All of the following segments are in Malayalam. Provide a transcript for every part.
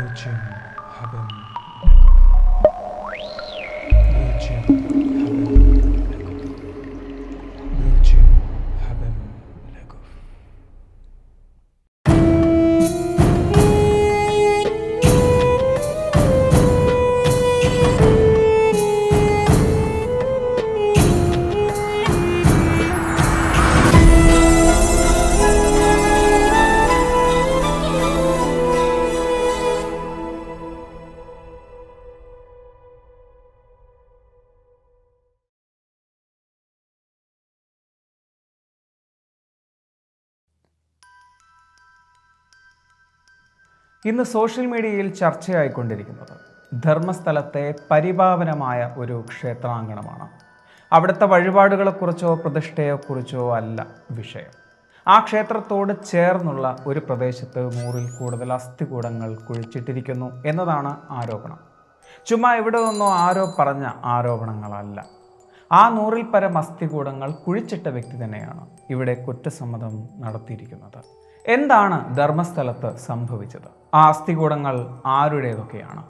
Virgin haben Legov. Virgin haben Legov. Virgin haben Legov. ഇന്ന് സോഷ്യൽ മീഡിയയിൽ ചർച്ചയായിക്കൊണ്ടിരിക്കുന്നത് ധർമ്മസ്ഥലത്തെ പരിപാവനമായ ഒരു ക്ഷേത്രാങ്കണമാണ്. അവിടുത്തെ വഴിപാടുകളെക്കുറിച്ചോ പ്രതിഷ്ഠയെക്കുറിച്ചോ അല്ല വിഷയം. ആ ക്ഷേത്രത്തോട് ചേർന്നുള്ള ഒരു പ്രദേശത്ത് 100-ൽ കൂടുതൽ അസ്ഥികൂടങ്ങൾ കുഴിച്ചിട്ടിരിക്കുന്നു എന്നതാണ് ആരോപണം. ചുമ്മാ ഇവിടെ നിന്നോ ആരോ പറഞ്ഞ ആരോപണങ്ങളല്ല. ആ 100-ൽ പരം അസ്ഥികൂടങ്ങൾ കുഴിച്ചിട്ട വ്യക്തി തന്നെയാണ് ഇവിടെ കുറ്റസമ്മതം നടത്തിയിരിക്കുന്നത്. എന്താണ് ധർമ്മസ്ഥലത്ത് സംഭവിച്ചത്? ആ അസ്ഥികൂടങ്ങൾ ആരുടേതൊക്കെയാണ്?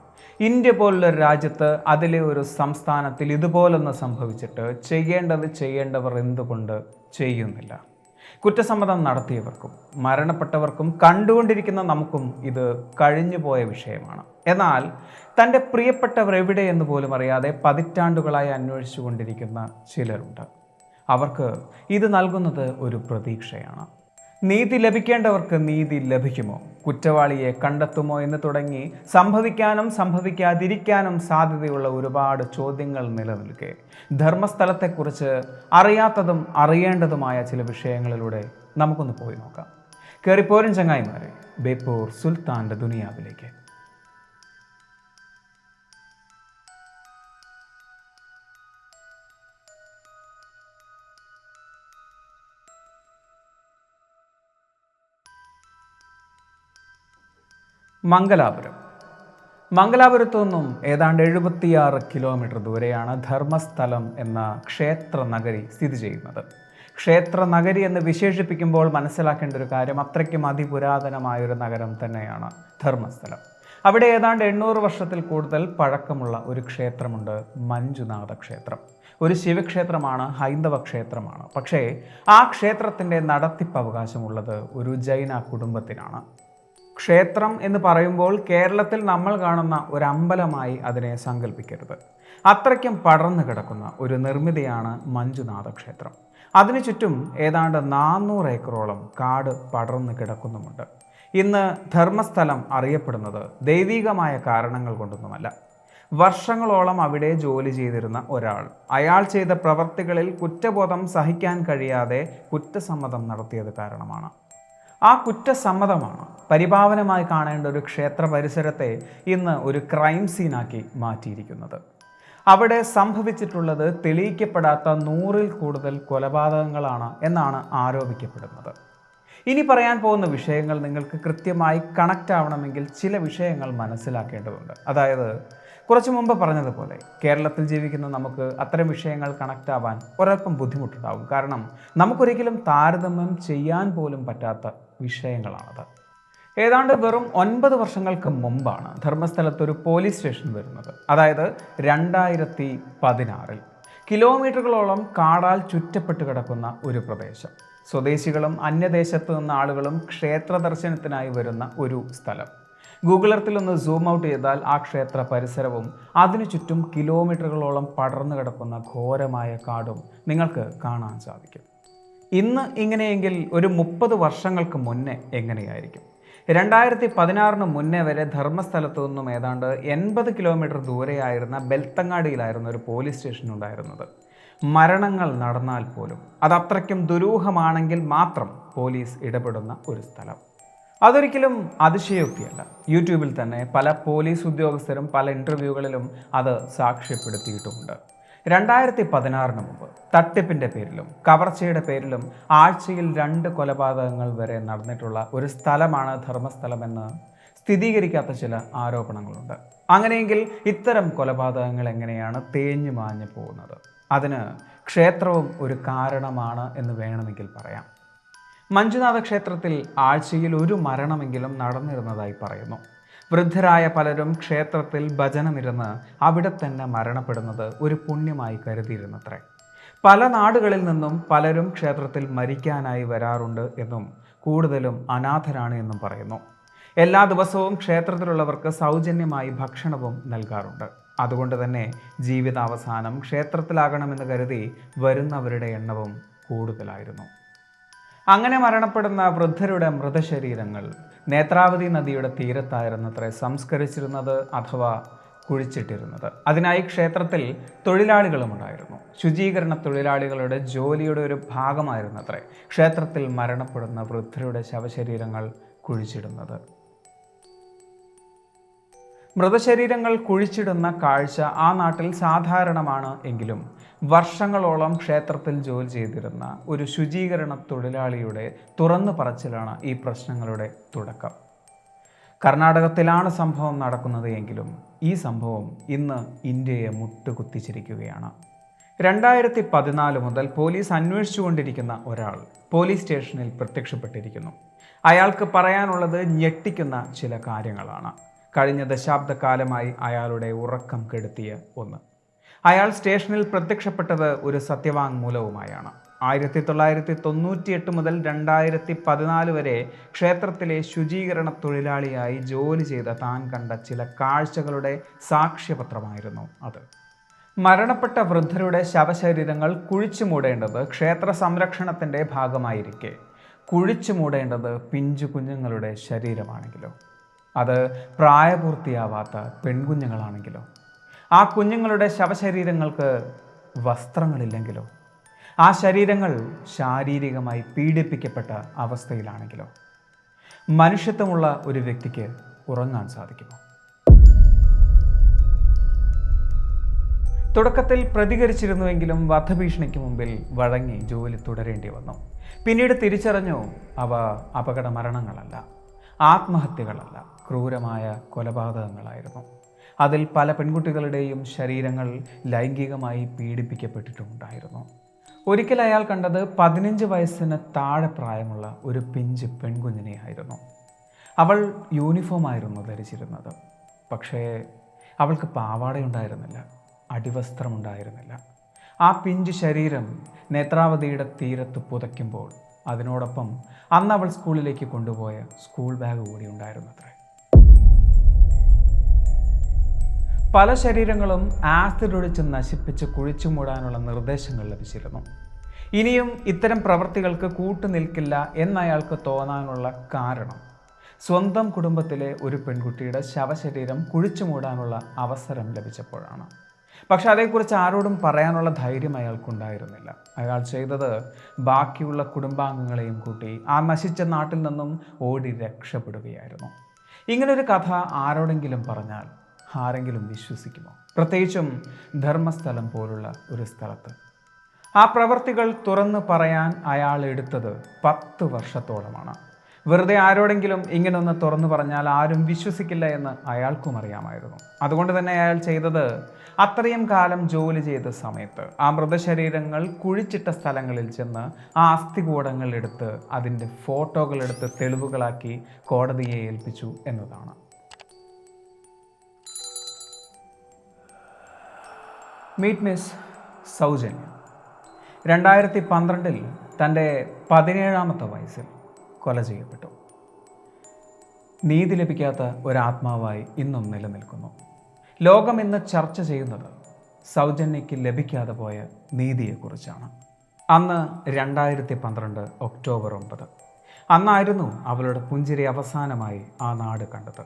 ഇന്ത്യ പോലുള്ളൊരു രാജ്യത്ത്, അതിലെ ഒരു സംസ്ഥാനത്തിൽ ഇതുപോലൊന്ന് സംഭവിച്ചിട്ട് ചെയ്യേണ്ടവർ എന്തുകൊണ്ട് ചെയ്യുന്നില്ല? കുറ്റസമ്മതം നടത്തിയവർക്കും മരണപ്പെട്ടവർക്കും കണ്ടുകൊണ്ടിരിക്കുന്ന നമുക്കും ഇത് കഴിഞ്ഞുപോയ വിഷയമാണ്. എന്നാൽ തൻ്റെ പ്രിയപ്പെട്ടവർ എവിടെയെന്ന് പോലും അറിയാതെ പതിറ്റാണ്ടുകളായി അന്വേഷിച്ചു കൊണ്ടിരിക്കുന്ന ചിലരുണ്ട്. അവർക്ക് ഇത് നൽകുന്നത് ഒരു പ്രതീക്ഷയാണ്. നീതി ലഭിക്കേണ്ടവർക്ക് നീതി ലഭിക്കുമോ, കുറ്റവാളിയെ കണ്ടെത്തുമോ എന്ന് തുടങ്ങി സംഭവിക്കാനും സംഭവിക്കാതിരിക്കാനും സാധ്യതയുള്ള ഒരുപാട് ചോദ്യങ്ങൾ നിലനിൽക്കെ ധർമ്മസ്ഥലത്തെക്കുറിച്ച് അറിയാത്തതും അറിയേണ്ടതുമായ ചില വിഷയങ്ങളിലൂടെ നമുക്കൊന്ന് പോയി നോക്കാം. കയറിപ്പോരും ചങ്ങായിമാരെ, ബേപ്പൂർ സുൽത്താൻ്റെ ദുനിയാവിലേക്ക്. മംഗലാപുരത്തു നിന്നും ഏതാണ്ട് 76 കിലോമീറ്റർ ദൂരെയാണ് ധർമ്മസ്ഥലം എന്ന ക്ഷേത്ര നഗരി സ്ഥിതി ചെയ്യുന്നത്. ക്ഷേത്ര നഗരി എന്ന് വിശേഷിപ്പിക്കുമ്പോൾ മനസ്സിലാക്കേണ്ട ഒരു കാര്യം, അത്രയ്ക്കും അതിപുരാതനമായൊരു നഗരം തന്നെയാണ് ധർമ്മസ്ഥലം. അവിടെ ഏതാണ്ട് 800 വർഷത്തിൽ കൂടുതൽ പഴക്കമുള്ള ഒരു ക്ഷേത്രമുണ്ട്, മഞ്ജുനാഥ ക്ഷേത്രം. ഒരു ശിവക്ഷേത്രമാണ്, ഹൈന്ദവ ക്ഷേത്രമാണ്. പക്ഷേ ആ ക്ഷേത്രത്തിൻ്റെ നടത്തിപ്പ് അവകാശമുള്ളത് ഒരു ജൈന കുടുംബത്തിനാണ്. ക്ഷേത്രം എന്ന് പറയുമ്പോൾ കേരളത്തിൽ നമ്മൾ കാണുന്ന ഒരു അമ്പലമായി അതിനെ സങ്കല്പിക്കരുത്. അത്രയ്ക്കും പടർന്നു കിടക്കുന്ന ഒരു നിർമ്മിതിയാണ് മഞ്ജുനാഥ ക്ഷേത്രം. അതിനു ചുറ്റും ഏതാണ്ട് 400 ഏക്കറോളം കാട് പടർന്നു കിടക്കുന്നുമുണ്ട്. ഇന്ന് ധർമ്മസ്ഥലം അറിയപ്പെടുന്നത് ദൈവികമായ കാരണങ്ങൾ കൊണ്ടൊന്നുമല്ല. വർഷങ്ങളോളം അവിടെ ജോലി ചെയ്തിരുന്ന ഒരാൾ അയാൾ ചെയ്ത പ്രവർത്തികളിൽ കുറ്റബോധം സഹിക്കാൻ കഴിയാതെ കുറ്റസമ്മതം നടത്തിയത് കാരണമാണ്. ആ കുറ്റസമ്മതമാണ് പരിപാവനമായി കാണേണ്ട ഒരു ക്ഷേത്ര പരിസരത്തെ ഇന്ന് ഒരു ക്രൈം സീനാക്കി മാറ്റിയിരിക്കുന്നത്. അവിടെ സംഭവിച്ചിട്ടുള്ളത് തെളിയിക്കപ്പെടാത്ത 100-ൽ കൂടുതൽ കൊലപാതകങ്ങളാണ് എന്നാണ് ആരോപിക്കപ്പെടുന്നത്. ഇനി പറയാൻ പോകുന്ന വിഷയങ്ങൾ നിങ്ങൾക്ക് കൃത്യമായി കണക്റ്റ് ആവണമെങ്കിൽ ചില വിഷയങ്ങൾ മനസ്സിലാക്കേണ്ടതുണ്ട്. അതായത് കുറച്ചു മുമ്പ് പറഞ്ഞതുപോലെ കേരളത്തിൽ ജീവിക്കുന്ന നമുക്ക് അത്തരം വിഷയങ്ങൾ കണക്റ്റ് ആവാൻ ഒരൽപ്പം ബുദ്ധിമുട്ടുണ്ടാവും. കാരണം നമുക്കൊരിക്കലും താരതമ്യം ചെയ്യാൻ പോലും പറ്റാത്ത വിഷയങ്ങളാണത്. ഏതാണ്ട് വെറും 9 വർഷങ്ങൾക്ക് മുമ്പാണ് ധർമ്മസ്ഥലത്തൊരു പോലീസ് സ്റ്റേഷൻ വരുന്നത്. അതായത് 2016-ൽ. കിലോമീറ്ററുകളോളം കാടാൽ ചുറ്റപ്പെട്ട് കിടക്കുന്ന ഒരു പ്രദേശം. സ്വദേശികളും അന്യദേശത്ത് നിന്ന് ആളുകളും ക്ഷേത്ര ദർശനത്തിനായി വരുന്ന ഒരു സ്ഥലം. ഗൂഗിൾ എർത്തിൽ ഒന്ന് സൂം ഔട്ട് ചെയ്താൽ ആ ക്ഷേത്ര പരിസരവും അതിനു ചുറ്റും കിലോമീറ്ററുകളോളം പടർന്നു കിടക്കുന്ന ഘോരമായ കാടും നിങ്ങൾക്ക് കാണാൻ സാധിക്കും. ഇന്ന് ഇങ്ങനെയെങ്കിൽ ഒരു 30 വർഷങ്ങൾക്ക് മുന്നേ എങ്ങനെയായിരിക്കും? 2016 മുന്നേ വരെ ധർമ്മസ്ഥലത്തു നിന്നും ഏതാണ്ട് 80 കിലോമീറ്റർ ദൂരെയായിരുന്ന ബെൽത്തങ്ങാടിയിലായിരുന്നു ഒരു പോലീസ് സ്റ്റേഷൻ ഉണ്ടായിരുന്നത്. മരണങ്ങൾ നടന്നാൽ പോലും അതത്രയ്ക്കും ദുരൂഹമാണെങ്കിൽ മാത്രം പോലീസ് ഇടപെടുന്ന ഒരു സ്ഥലം. അതൊരിക്കലും അതിശയോക്തിയല്ല. യൂട്യൂബിൽ തന്നെ പല പോലീസ് ഉദ്യോഗസ്ഥരും പല ഇൻ്റർവ്യൂകളിലും അത് സാക്ഷ്യപ്പെടുത്തിയിട്ടുമുണ്ട്. 2016 മുമ്പ് തട്ടിപ്പിൻ്റെ പേരിലും കവർച്ചയുടെ പേരിലും ആഴ്ചയിൽ 2 കൊലപാതകങ്ങൾ വരെ നടന്നിട്ടുള്ള ഒരു സ്ഥലമാണ് ധർമ്മസ്ഥലമെന്ന് സ്ഥിരീകരിക്കാത്ത ചില ആരോപണങ്ങളുണ്ട്. അങ്ങനെയെങ്കിൽ ഇത്തരം കൊലപാതകങ്ങൾ എങ്ങനെയാണ് തേഞ്ഞു മാഞ്ഞു പോകുന്നത്? അതിന് ക്ഷേത്രവും ഒരു കാരണമാണ് എന്ന് വേണമെങ്കിൽ പറയാം. മഞ്ജുനാഥ ക്ഷേത്രത്തിൽ ആഴ്ചയിൽ 1 മരണമെങ്കിലും നടന്നിരുന്നതായി പറയുന്നു. വൃദ്ധരായ പലരും ക്ഷേത്രത്തിൽ ഭജനമിരുന്ന് അവിടെ തന്നെ മരണപ്പെടുന്നത് ഒരു പുണ്യമായി കരുതിയിരുന്നത്രേ. പല നാടുകളിൽ നിന്നും പലരും ക്ഷേത്രത്തിൽ മരിക്കാനായി വരാറുണ്ട് എന്നും കൂടുതലും അനാഥരാണ് എന്നും പറയുന്നു. എല്ലാ ദിവസവും ക്ഷേത്രത്തിലുള്ളവർക്ക് സൗജന്യമായി ഭക്ഷണവും നൽകാറുണ്ട്. അതുകൊണ്ട് തന്നെ ജീവിതാവസാനം ക്ഷേത്രത്തിലാകണമെന്ന് കരുതി വരുന്നവരുടെ എണ്ണവും കൂടുതലായിരുന്നു. അങ്ങനെ മരണപ്പെടുന്ന വൃദ്ധരുടെ മൃതശരീരങ്ങൾ നേത്രാവതി നദിയുടെ തീരത്തായിരുന്നത്രേ സംസ്കരിച്ചിരുന്നത് അഥവാ കുഴിച്ചിട്ടിരുന്നത്. അതിനായി ക്ഷേത്രത്തിൽ തൊഴിലാളികളുമുണ്ടായിരുന്നു. ശുചീകരണ തൊഴിലാളികളുടെ ജോലിയുടെ ഒരു ഭാഗമായിരുന്നത്രേ ക്ഷേത്രത്തിൽ മരണപ്പെടുന്ന വൃദ്ധരുടെ ശവശരീരങ്ങൾ കുഴിച്ചിടുന്നത്. മൃതശരീരങ്ങൾ കുഴിച്ചിടുന്ന കാഴ്ച ആ നാട്ടിൽ സാധാരണമാണ് എങ്കിലും വർഷങ്ങളോളം ക്ഷേത്രത്തിൽ ജോലി ചെയ്തിരുന്ന ഒരു ശുചീകരണ തൊഴിലാളിയുടെ തുറന്നു പറച്ചിലാണ് ഈ പ്രശ്നങ്ങളുടെ തുടക്കം. കർണാടകത്തിലാണ് സംഭവം നടക്കുന്നത് എങ്കിലും ഈ സംഭവം ഇന്ന് ഇന്ത്യയെ മുട്ടുകുത്തിച്ചിരിക്കുകയാണ്. 2014 മുതൽ പോലീസ് അന്വേഷിച്ചുകൊണ്ടിരിക്കുന്ന ഒരാൾ പോലീസ് സ്റ്റേഷനിൽ പ്രത്യക്ഷപ്പെട്ടിരിക്കുന്നു. അയാൾക്ക് പറയാനുള്ളത് ഞെട്ടിക്കുന്ന ചില കാര്യങ്ങളാണ്. കഴിഞ്ഞ ദശാബ്ദക്കാലമായി അയാളുടെ ഉറക്കം കെടുത്തിയ ഒന്ന്. അയാൾ സ്റ്റേഷനിൽ പ്രത്യക്ഷപ്പെട്ടത് ഒരു സത്യവാങ്മൂലവുമായാണ്. 1998 മുതൽ 2014 വരെ ക്ഷേത്രത്തിലെ ശുചീകരണ തൊഴിലാളിയായി ജോലി ചെയ്ത താൻ കണ്ട ചില കാഴ്ചകളുടെ സാക്ഷ്യപത്രമായിരുന്നു അത്. മരണപ്പെട്ട വൃദ്ധരുടെ ശവശരീരങ്ങൾ കുഴിച്ചു മൂടേണ്ടത് ക്ഷേത്ര സംരക്ഷണത്തിൻ്റെ ഭാഗമായിരിക്കെ കുഴിച്ചു മൂടേണ്ടത് പിഞ്ചു കുഞ്ഞുങ്ങളുടെ ശരീരമാണെങ്കിലോ, അത് പ്രായപൂർത്തിയാവാത്ത പെൺകുഞ്ഞുങ്ങളാണെങ്കിലോ, ആ കുഞ്ഞുങ്ങളുടെ ശവശരീരങ്ങൾക്ക് വസ്ത്രങ്ങളില്ലെങ്കിലോ, ആ ശരീരങ്ങൾ ശാരീരികമായി പീഡിപ്പിക്കപ്പെട്ട അവസ്ഥയിലാണെങ്കിലോ, മനുഷ്യത്വമുള്ള ഒരു വ്യക്തിക്ക് ഉറങ്ങാൻ സാധിക്കുമോ? തുടക്കത്തിൽ പ്രതികരിച്ചിരുന്നുവെങ്കിലും വധഭീഷണിക്ക് മുമ്പിൽ വഴങ്ങി ജോലി തുടരേണ്ടി വന്നു. പിന്നീട് തിരിച്ചറിഞ്ഞു അവ അപകട മരണങ്ങളല്ല, ആത്മഹത്യകളല്ല, ക്രൂരമായ കൊലപാതകങ്ങളായിരുന്നു. അതിൽ പല പെൺകുട്ടികളുടെയും ശരീരങ്ങൾ ലൈംഗികമായി പീഡിപ്പിക്കപ്പെട്ടിട്ടുണ്ടായിരുന്നു. ഒരിക്കൽ അയാൾ കണ്ടത് 15 വയസ്സിന് താഴെ പ്രായമുള്ള ഒരു പിഞ്ച് പെൺകുഞ്ഞിനെയായിരുന്നു. അവൾ യൂണിഫോമായിരുന്നു ധരിച്ചിരുന്നത്. പക്ഷേ അവൾക്ക് പാവാടയുണ്ടായിരുന്നില്ല, അടിവസ്ത്രമുണ്ടായിരുന്നില്ല. ആ പിഞ്ച് ശരീരം നേത്രാവതിയുടെ തീരത്ത് പുതയ്ക്കുമ്പോൾ അതിനോടൊപ്പം അന്ന് അവൾ സ്കൂളിലേക്ക് കൊണ്ടുപോയ സ്കൂൾ ബാഗ് കൂടി ഉണ്ടായിരുന്നത്രേ. പല ശരീരങ്ങളും ആസിഡ് ഒഴിച്ച് നശിപ്പിച്ച് കുഴിച്ചു മൂടാനുള്ള നിർദ്ദേശങ്ങൾ ലഭിച്ചിരുന്നു. ഇനിയും ഇത്തരം പ്രവൃത്തികൾക്ക് കൂട്ടുനിൽക്കില്ല എന്നയാൾക്ക് തോന്നാനുള്ള കാരണം സ്വന്തം കുടുംബത്തിലെ ഒരു പെൺകുട്ടിയുടെ ശവശരീരം കുഴിച്ചു മൂടാനുള്ള അവസരം ലഭിച്ചപ്പോഴാണ്. പക്ഷെ അതേക്കുറിച്ച് ആരോടും പറയാനുള്ള ധൈര്യം അയാൾക്കുണ്ടായിരുന്നില്ല. അയാൾ ചെയ്തത് ബാക്കിയുള്ള കുടുംബാംഗങ്ങളെയും കൂട്ടി ആ നശിച്ച നാട്ടിൽ നിന്നും ഓടി രക്ഷപ്പെടുകയായിരുന്നു. ഇങ്ങനൊരു കഥ ആരോടെങ്കിലും പറഞ്ഞാൽ ആരെങ്കിലും വിശ്വസിക്കുമോ? പ്രത്യേകിച്ചും ധർമ്മസ്ഥലം പോലുള്ള ഒരു സ്ഥലത്ത്. ആ പ്രവർത്തികൾ തുറന്നു പറയാൻ അയാൾ എടുത്തത് 10 വർഷത്തോളമാണ്. വെറുതെ ആരോടെങ്കിലും ഇങ്ങനൊന്ന് തുറന്നു പറഞ്ഞാൽ ആരും വിശ്വസിക്കില്ല എന്ന് അയാൾക്കും അറിയാമായിരുന്നു. അതുകൊണ്ട് തന്നെ അയാൾ ചെയ്തത് അത്രയും കാലം ജോലി ചെയ്ത സമയത്ത് ആ മൃതശരീരങ്ങൾ കുഴിച്ചിട്ട സ്ഥലങ്ങളിൽ ചെന്ന് ആ അസ്ഥികൂടങ്ങൾ എടുത്ത് അതിൻ്റെ ഫോട്ടോകളെടുത്ത് തെളിവുകളാക്കി കോടതിയെ ഏൽപ്പിച്ചു എന്നതാണ്. മീറ്റ് മിസ് സൗജന്യ 2012 തൻ്റെ 17ാമത്തെ വയസ്സിൽ കൊല ചെയ്യപ്പെട്ടു. നീതി ലഭിക്കാത്ത ഒരാത്മാവായി ഇന്നും നിലനിൽക്കുന്നു. ലോകം ഇന്ന് ചർച്ച ചെയ്യുന്നത് സൗജന്യയ്ക്ക് ലഭിക്കാതെ പോയ നീതിയെക്കുറിച്ചാണ്. അന്ന് 2012 ഒക്ടോബർ 9. അന്നായിരുന്നു അവളുടെ പുഞ്ചിരി അവസാനമായി ആ നാട് കണ്ടത്.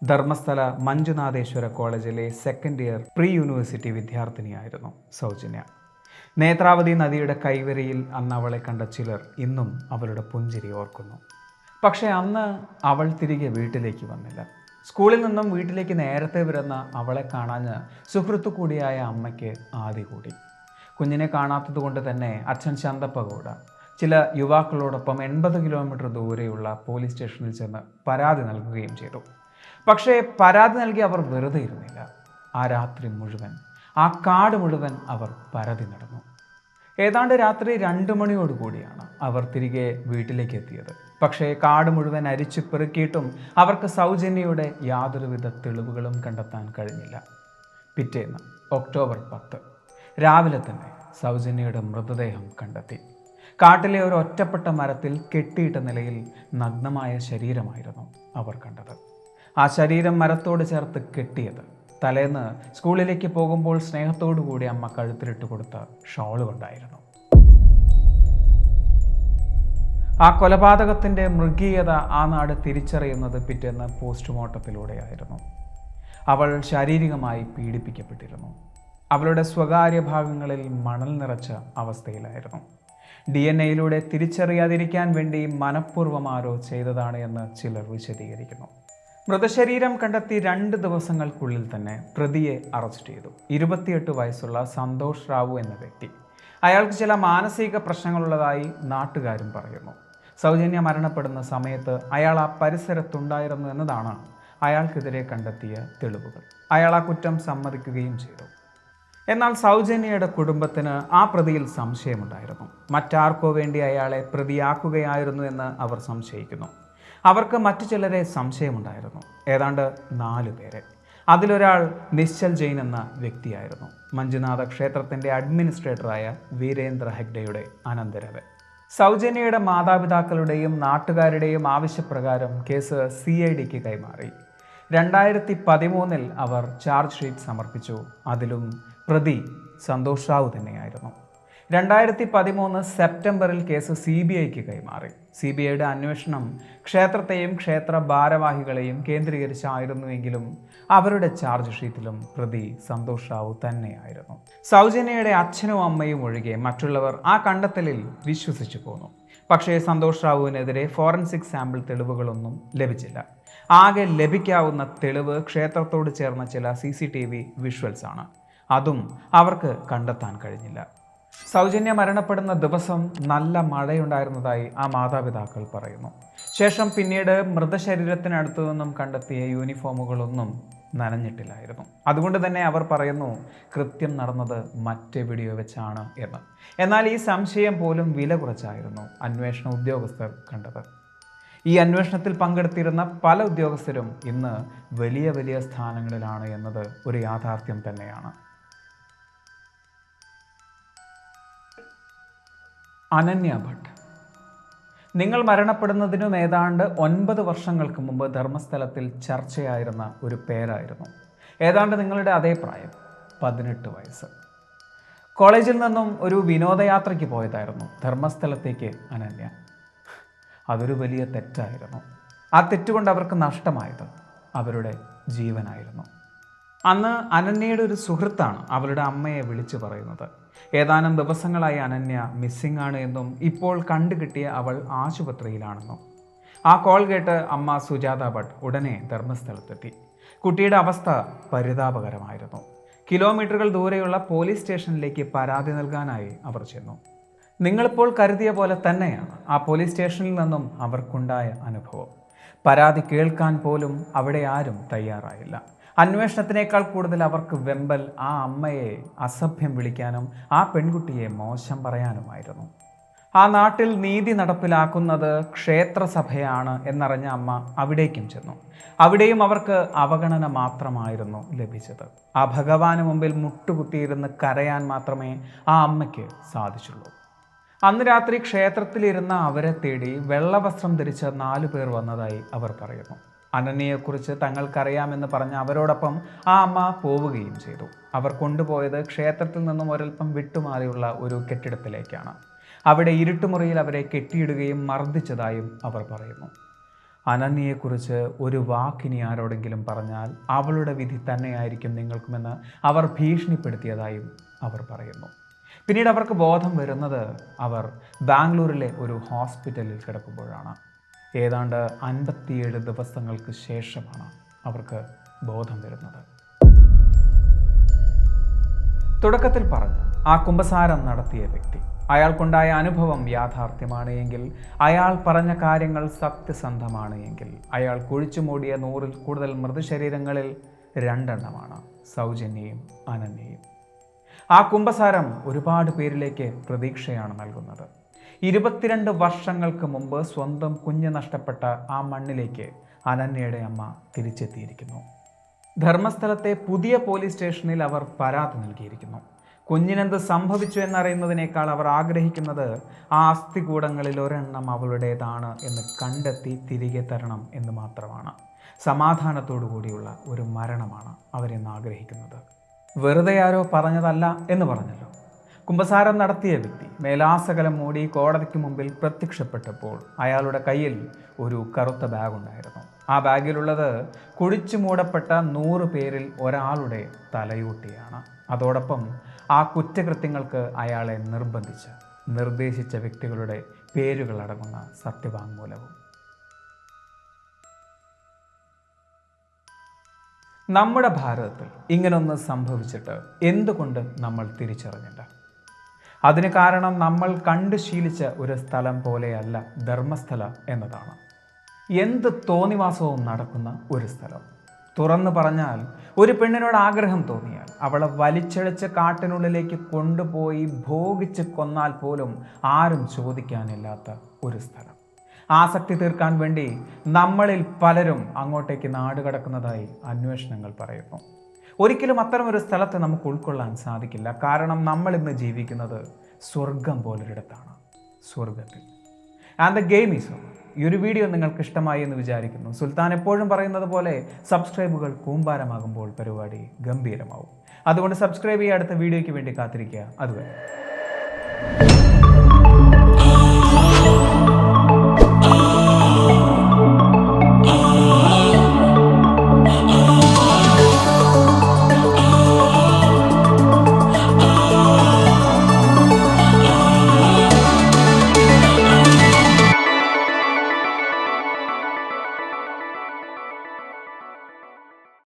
ധർമ്മസ്ഥല മഞ്ജുനാഥേശ്വര കോളേജിലെ സെക്കൻഡ് ഇയർ പ്രീ യൂണിവേഴ്സിറ്റി വിദ്യാർത്ഥിനിയായിരുന്നു സൗജന്യ. നേത്രാവതി നദിയുടെ കൈവരിയിൽ അന്ന് അവളെ കണ്ട ചിലർ ഇന്നും അവളുടെ പുഞ്ചിരി ഓർക്കുന്നു. പക്ഷേ അന്ന് അവൾ തിരികെ വീട്ടിലേക്ക് വന്നില്ല. സ്കൂളിൽ നിന്നും വീട്ടിലേക്ക് നേരത്തെ വരുന്ന അവളെ കാണാഞ്ഞ് സുഹൃത്തു കൂടിയായ അമ്മയ്ക്ക് ആദി കൂടി. കുഞ്ഞിനെ കാണാത്തത് കൊണ്ട് തന്നെ അച്ഛൻ ചന്തപ്പഗോഡ ചില യുവാക്കളോടൊപ്പം 80 കിലോമീറ്റർ ദൂരെയുള്ള പോലീസ് സ്റ്റേഷനിൽ ചെന്ന് പരാതി നൽകുകയും ചെയ്തു. പക്ഷേ പരാതി നൽകി അവർ വെറുതെ ഇരുന്നില്ല. ആ രാത്രി മുഴുവൻ, ആ കാട് മുഴുവൻ അവർ പരതി നടന്നു. ഏതാണ്ട് രാത്രി 2 മണിയോടുകൂടിയാണ് അവർ തിരികെ വീട്ടിലേക്ക് എത്തിയത്. പക്ഷേ കാട് മുഴുവൻ അരിച്ചു പെറുക്കിയിട്ടും അവർക്ക് സൗജന്യയുടെ യാതൊരുവിധ തെളിവുകളും കണ്ടെത്താൻ കഴിഞ്ഞില്ല. പിറ്റേന്ന് ഒക്ടോബർ 10 രാവിലെ തന്നെ സൗജന്യയുടെ മൃതദേഹം കണ്ടെത്തി. കാട്ടിലെ ഒരു ഒറ്റപ്പെട്ട മരത്തിൽ കെട്ടിയിട്ട നിലയിൽ നഗ്നമായ ശരീരമായിരുന്നു അവർ കണ്ടത്. ആ ശരീരം മരത്തോട് ചേർത്ത് കെട്ടിയത് തലേന്ന് സ്കൂളിലേക്ക് പോകുമ്പോൾ സ്നേഹത്തോടു കൂടി അമ്മ കഴുത്തിലിട്ട് കൊടുത്ത ഷോള് കൊണ്ടായിരുന്നു. ആ കൊലപാതകത്തിൻ്റെ മൃഗീയത ആ നാട് തിരിച്ചറിയുന്നത് പിറ്റേന്ന് പോസ്റ്റ്മോർട്ടത്തിലൂടെയായിരുന്നു. അവൾ ശാരീരികമായി പീഡിപ്പിക്കപ്പെട്ടിരുന്നു. അവളുടെ സ്വകാര്യ ഭാഗങ്ങളിൽ മണൽ നിറച്ച അവസ്ഥയിലായിരുന്നു. DNA തിരിച്ചറിയാതിരിക്കാൻ വേണ്ടി മനഃപൂർവ്വം ആരോ ചെയ്തതാണ് എന്ന് ചിലർ വിശദീകരിക്കുന്നു. മൃതശരീരം കണ്ടെത്തി 2 ദിവസങ്ങൾക്കുള്ളിൽ തന്നെ പ്രതിയെ അറസ്റ്റ് ചെയ്തു. 28 വയസ്സുള്ള സന്തോഷ് റാവു എന്ന വ്യക്തി. അയാൾക്ക് ചില മാനസിക പ്രശ്നങ്ങളുള്ളതായി നാട്ടുകാരും പറയുന്നു. സൗജന്യ മരണപ്പെടുന്ന സമയത്ത് അയാൾ ആ പരിസരത്തുണ്ടായിരുന്നു എന്നതാണ് അയാൾക്കെതിരെ കണ്ടെത്തിയ തെളിവുകൾ. അയാൾ ആ കുറ്റം സമ്മതിക്കുകയും ചെയ്തു. എന്നാൽ സൗജന്യയുടെ കുടുംബത്തിന് ആ പ്രതിയിൽ സംശയമുണ്ടായിരുന്നു. മറ്റാർക്കോ വേണ്ടി അയാളെ പ്രതിയാക്കുകയായിരുന്നു എന്ന് അവർ സംശയിക്കുന്നു. അവർക്ക് മറ്റു ചിലരെ സംശയമുണ്ടായിരുന്നു. ഏതാണ്ട് 4 പേരെ. അതിലൊരാൾ നിശ്ചൽ ജെയിൻ എന്ന വ്യക്തിയായിരുന്നു. മഞ്ജുനാഥ ക്ഷേത്രത്തിൻ്റെ അഡ്മിനിസ്ട്രേറ്ററായ വീരേന്ദ്ര ഹെഗ്ഡെയുടെ അനന്തരവൻ. സൗജന്യയുടെ മാതാപിതാക്കളുടെയും നാട്ടുകാരുടെയും ആവശ്യപ്രകാരം കേസ് CIDക്ക് കൈമാറി. 2013 അവർ ചാർജ് ഷീറ്റ് സമർപ്പിച്ചു. അതിലും പ്രതി സന്തോഷ് റാവു തന്നെയായിരുന്നു. 2013 സെപ്റ്റംബറിൽ കേസ് CBIക്ക് കൈമാറി. CBIയുടെ അന്വേഷണം ക്ഷേത്രത്തെയും ക്ഷേത്ര ഭാരവാഹികളെയും കേന്ദ്രീകരിച്ചായിരുന്നുവെങ്കിലും അവരുടെ ചാർജ് ഷീറ്റിലും പ്രതി സന്തോഷ് റാവു തന്നെയായിരുന്നു. സൗജന്യയുടെ അച്ഛനും അമ്മയും ഒഴികെ മറ്റുള്ളവർ ആ കണ്ടെത്തലിൽ വിശ്വസിച്ചു പോന്നു. പക്ഷേ സന്തോഷ് റാവുവിനെതിരെ ഫോറൻസിക് സാമ്പിൾ തെളിവുകളൊന്നും ലഭിച്ചില്ല. ആകെ ലഭിക്കാവുന്ന തെളിവ് ക്ഷേത്രത്തോട് ചേർന്ന ചില CCTV വിഷ്വൽസ് ആണ്. അതും അവർക്ക് കണ്ടെത്താൻ കഴിഞ്ഞില്ല. സൗജന്യ മരണപ്പെടുന്ന ദിവസം നല്ല മഴയുണ്ടായിരുന്നതായി ആ മാതാപിതാക്കൾ പറയുന്നു. ശേഷം പിന്നീട് മൃതശരീരത്തിനടുത്തു നിന്നും കണ്ടെത്തിയ യൂണിഫോമുകളൊന്നും നനഞ്ഞിട്ടില്ലായിരുന്നു. അതുകൊണ്ട് തന്നെ അവർ പറയുന്നു കൃത്യം നടന്നത് മറ്റെവിടെയോ വെച്ചാണ് എന്ന്. എന്നാൽ ഈ സംശയം പോലും വില കുറച്ചായിരുന്നു അന്വേഷണ ഉദ്യോഗസ്ഥർ കണ്ടത്. ഈ അന്വേഷണത്തിൽ പങ്കെടുത്തിരുന്ന പല ഉദ്യോഗസ്ഥരും ഇന്ന് വലിയ വലിയ സ്ഥാനങ്ങളിലാണ് എന്നത് ഒരു യാഥാർത്ഥ്യം തന്നെയാണ്. അനന്യ ഭട്ട്. നിങ്ങൾ മരണപ്പെടുന്നതിനും ഏതാണ്ട് 9 വർഷങ്ങൾക്ക് മുമ്പ് ധർമ്മസ്ഥലത്തിൽ ചർച്ചയായിരുന്ന ഒരു പേരായിരുന്നു. ഏതാണ്ട് നിങ്ങളുടെ അതേ പ്രായം, 18 വയസ്സ്. കോളേജിൽ നിന്നും ഒരു വിനോദയാത്രയ്ക്ക് പോയതായിരുന്നു ധർമ്മസ്ഥലത്തേക്ക് അനന്യ. അതൊരു വലിയ തെറ്റായിരുന്നു. ആ തെറ്റുകൊണ്ട് അവർക്ക് നഷ്ടമായത് അവരുടെ ജീവനായിരുന്നു. അന്ന് അനന്യയുടെ ഒരു സുഹൃത്താണ് അവളുടെ അമ്മയെ വിളിച്ചു പറയുന്നത്. ഏതാനും ദിവസങ്ങളായി അനന്യ മിസ്സിംഗ് ആണ് എന്നും ഇപ്പോൾ കണ്ടുകിട്ടിയ അവൾ ആശുപത്രിയിലാണെന്നും. ആ കോൾ കേട്ട് അമ്മ സുജാത ഭട്ട് ഉടനെ ധർമ്മസ്ഥലത്തെത്തി. കുട്ടിയുടെ അവസ്ഥ പരിതാപകരമായിരുന്നു. കിലോമീറ്ററുകൾ ദൂരെയുള്ള പോലീസ് സ്റ്റേഷനിലേക്ക് പരാതി നൽകാനായി അവർ ചെന്നു. നിങ്ങളിപ്പോൾ കരുതിയ പോലെ തന്നെയാണ് ആ പോലീസ് സ്റ്റേഷനിൽ നിന്നും അവർക്കുണ്ടായ അനുഭവം. പരാതി കേൾക്കാൻ പോലും അവിടെ ആരും തയ്യാറായില്ല. അന്വേഷണത്തിനേക്കാൾ കൂടുതൽ അവർക്ക് വെമ്പൽ ആ അമ്മയെ അസഭ്യം വിളിക്കാനും ആ പെൺകുട്ടിയെ മോശം പറയാനുമായിരുന്നു. ആ നാട്ടിൽ നീതി നടപ്പിലാക്കുന്നത് ക്ഷേത്രസഭയാണ് എന്നറിഞ്ഞ അമ്മ അവിടേക്കും ചെന്നു. അവിടെയും അവർക്ക് അവഗണന മാത്രമായിരുന്നു ലഭിച്ചത്. ആ ഭഗവാന് മുമ്പിൽ മുട്ടുകുത്തിയിരുന്ന് കരയാൻ മാത്രമേ ആ അമ്മയ്ക്ക് സാധിച്ചുള്ളൂ. അന്ന് രാത്രി ക്ഷേത്രത്തിലിരുന്ന അവരെ തേടി വെള്ളവസ്ത്രം ധരിച്ച 4 പേർ വന്നതായി അവർ പറയുന്നു. അനന്യയെക്കുറിച്ച് തങ്ങൾക്കറിയാമെന്ന് പറഞ്ഞ് അവരോടൊപ്പം ആ അമ്മ പോവുകയും ചെയ്തു. അവർ കൊണ്ടുപോയത് ക്ഷേത്രത്തിൽ നിന്നും ഒരൽപ്പം വിട്ടുമാറിയുള്ള ഒരു കെട്ടിടത്തിലേക്കാണ്. അവിടെ ഇരുട്ടുമുറിയിൽ അവരെ കെട്ടിയിടുകയും മർദ്ദിച്ചതായും അവർ പറയുന്നു. അനന്യയെക്കുറിച്ച് ഒരു വാക്കിനി ആരോടെങ്കിലും പറഞ്ഞാൽ അവളുടെ വിധി തന്നെയായിരിക്കും നിങ്ങൾക്കുമെന്ന് അവർ ഭീഷണിപ്പെടുത്തിയതായും അവർ പറയുന്നു. പിന്നീട് അവർക്ക് ബോധം വരുന്നത് അവർ ബാംഗ്ലൂരിലെ ഒരു ഹോസ്പിറ്റലിൽ കിടക്കുമ്പോഴാണ്. ഏതാണ്ട് 57 ദിവസങ്ങൾക്ക് ശേഷമാണ് അവർക്ക് ബോധം വരുന്നത്. തുടക്കത്തിൽ പറഞ്ഞ ആ കുമ്പസാരം നടത്തിയ വ്യക്തി, അയാൾക്കുണ്ടായ അനുഭവം യാഥാർത്ഥ്യമാണ് എങ്കിൽ, അയാൾ പറഞ്ഞ കാര്യങ്ങൾ സത്യസന്ധമാണ് എങ്കിൽ, അയാൾ കുഴിച്ചുമൂടിയ 100-ൽ കൂടുതൽ മൃതശരീരങ്ങളിൽ 2 എണ്ണമാണ് സൗജന്യയും അനന്യയും. ആ കുമ്പസാരം ഒരുപാട് പേരിലേക്ക് പ്രതീക്ഷയാണ് നൽകുന്നത്. 22 വർഷങ്ങൾക്ക് മുമ്പ് സ്വന്തം കുഞ്ഞ് നഷ്ടപ്പെട്ട ആ മണ്ണിലേക്ക് അനന്യയുടെ അമ്മ തിരിച്ചെത്തിയിരിക്കുന്നു. ധർമ്മസ്ഥലത്തെ പുതിയ പോലീസ് സ്റ്റേഷനിൽ അവർ പരാതി നൽകിയിരിക്കുന്നു. കുഞ്ഞിനെന്ത് സംഭവിച്ചു എന്നറിയുന്നതിനേക്കാൾ അവർ ആഗ്രഹിക്കുന്നത് ആ അസ്ഥികൂടങ്ങളിൽ ഒരെണ്ണം അവളുടേതാണ് എന്ന് കണ്ടെത്തി തിരികെ തരണം എന്ന് മാത്രമാണ്. സമാധാനത്തോടു കൂടിയുള്ള ഒരു മരണമാണ് അവരെന്ന് ആഗ്രഹിക്കുന്നത്. വെറുതെ ആരോ പറഞ്ഞതല്ല എന്ന് പറഞ്ഞല്ലോ. കുമ്പസാരം നടത്തിയ വ്യക്തി മേലാസകലം മൂടി കോടതിക്ക് മുമ്പിൽ പ്രത്യക്ഷപ്പെട്ടപ്പോൾ അയാളുടെ കയ്യിൽ ഒരു കറുത്ത ബാഗ് ഉണ്ടായിരുന്നു. ആ ബാഗിലുള്ളത് കുഴിച്ചു മൂടപ്പെട്ട 100 പേരിൽ ഒരാളുടെ തലയൂട്ടിയാണ്. അതോടൊപ്പം ആ കുറ്റകൃത്യങ്ങൾക്ക് അയാളെ നിർദ്ദേശിച്ച വ്യക്തികളുടെ പേരുകൾ അടങ്ങുന്ന സത്യവാങ്മൂലവും. നമ്മുടെ ഭാരതത്തിൽ ഇങ്ങനൊന്ന് സംഭവിച്ചിട്ട് എന്തുകൊണ്ട് നമ്മൾ തിരിച്ചറിഞ്ഞില്ല? അതിന് കാരണം നമ്മൾ കണ്ടു ശീലിച്ച ഒരു സ്ഥലം പോലെയല്ല ധർമ്മസ്ഥല എന്നതാണ്. എന്ത് തോന്നിവാസവും നടക്കുന്ന ഒരു സ്ഥലം. തുറന്നു പറഞ്ഞാൽ, ഒരു പെണ്ണിനോട് ആഗ്രഹം തോന്നിയാൽ അവളെ വലിച്ചഴച്ച് കാട്ടിനുള്ളിലേക്ക് കൊണ്ടുപോയി ഭോഗിച്ച് കൊന്നാൽ പോലും ആരും ചോദിക്കാനില്ലാത്ത ഒരു സ്ഥലം. ആസക്തി തീർക്കാൻ വേണ്ടി നമ്മളിൽ പലരും അങ്ങോട്ടേക്ക് നാടുകടക്കുന്നതായി അന്വേഷണങ്ങൾ പറയുന്നു. ഒരിക്കലും അത്തരമൊരു സ്ഥലത്തെ നമുക്ക് ഉൾക്കൊള്ളാൻ സാധിക്കില്ല. കാരണം നമ്മൾ ഇന്ന് ജീവിക്കുന്നത് സ്വർഗം പോലൊരിടത്താണ്, സ്വർഗത്തിൽ. And the game is over. ഈ ഒരു വീഡിയോ നിങ്ങൾക്ക് ഇഷ്ടമായി എന്ന് വിചാരിക്കുന്നു. സുൽത്താൻ എപ്പോഴും പറയുന്നത് പോലെ സബ്സ്ക്രൈബുകൾ കൂമ്പാരമാകുമ്പോൾ പരിപാടി ഗംഭീരമാവും. അതുകൊണ്ട് സബ്സ്ക്രൈബ് ചെയ്യുക. അടുത്ത വീഡിയോയ്ക്ക് വേണ്ടി കാത്തിരിക്കുക. അതുവരെ.